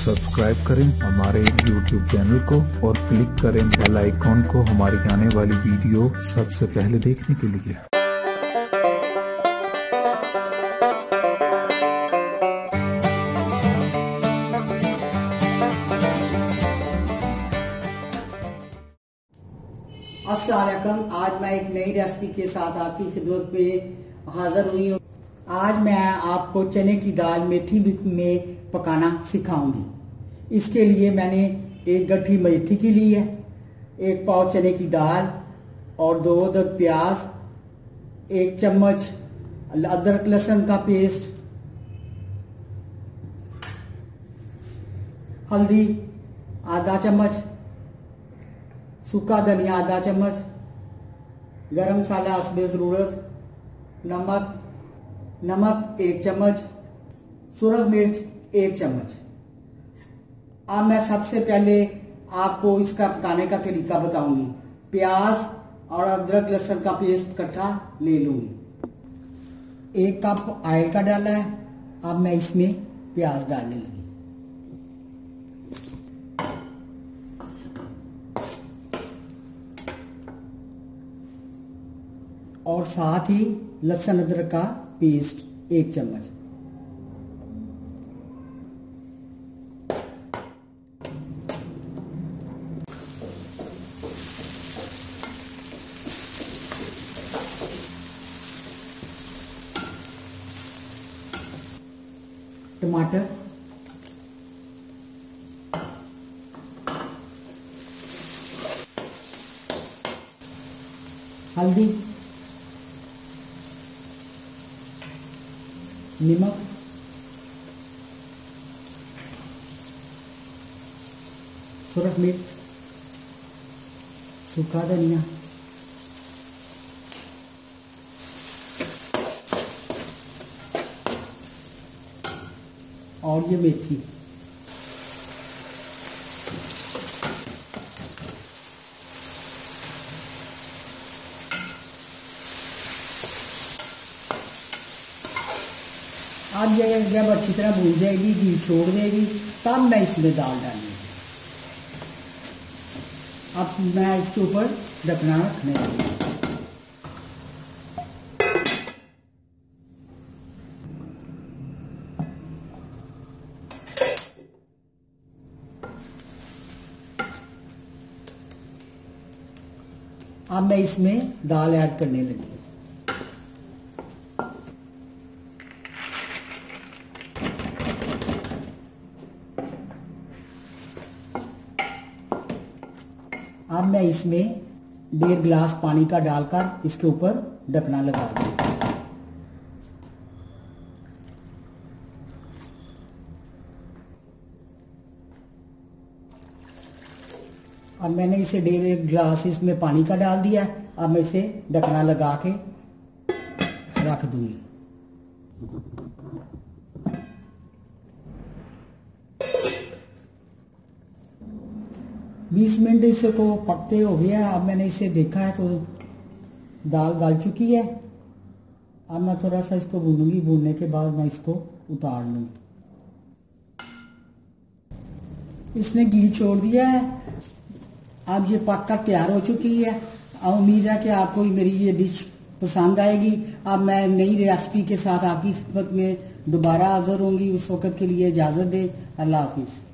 Subscribe करें हमारे YouTube channel को और क्लिक करें बेल आइकॉन को हमारी आने वाली वीडियो सबसे पहले देखने के लिए। अस्सलाम वालेकुम। आज मैं एक नई रेसिपी के साथ आपकी खिदमत में हाजिर हुई हूँ। आज मैं आपको चने की दाल मेथी में पकाना सिखाऊंगी। इसके लिए मैंने एक गट्ठी मेथी की ली है, एक पाव चने की दाल और 2 अदद प्याज, 1 चम्मच अदरक लहसुन का पेस्ट, हल्दी आधा चम्मच, सूखा धनिया आधा चम्मच, गरम मसाला हस्बे ज़रूरत, नमक 1 चम्मच, सुरख मिर्च 1 चम्मच। अब मैं सबसे पहले आपको इसका पकाने का तरीका बताऊंगी। प्याज और अदरक लहसुन का पेस्ट इकट्ठा ले लूंगी। 1 कप ऑयल का डाला है। अब मैं इसमें प्याज डालने लगी और साथ ही लहसुन अदरक का पेस्ट 1 चम्मच। टमाटर, हल्दी, नमक, सुरख मिर्च, सूखा धनिया, और ये मेथी। अब ये जब अच्छी तरह भून जाएगी, घी छोड़ देगी, तब मैं इसमें दाल डालूंगी। अब मैं इसके ऊपर ढकना रखने लगी। अब मैं इसमें दाल ऐड करने लगी। अब मैं इसमें 1.5 गिलास पानी का डालकर इसके ऊपर ढकना लगा दूंगा। अब मैंने इसे 1.5 गिलास इसमें पानी का डाल दिया। अब मैं इसे ढकना लगा के रख दूंगी। 20 मिनट इसे को पकते हो गया। अब मैंने इसे देखा है तो दाल गल चुकी है। अब मैं थोड़ा सा इसको भूनूंगी। भूनने के बाद मैं इसको उतार लूंगी। इसने घी छोड़ दिया है। अब ये पककर तैयार हो चुकी है। उम्मीद है कि आपको मेरी ये डिश पसंद आएगी। अब मैं नई रेसिपी के साथ आपकी खिदमत में दोबारा हाजिर होंगी। उस वक्त के लिए इजाज़त दें। अल्लाह हाफिज़।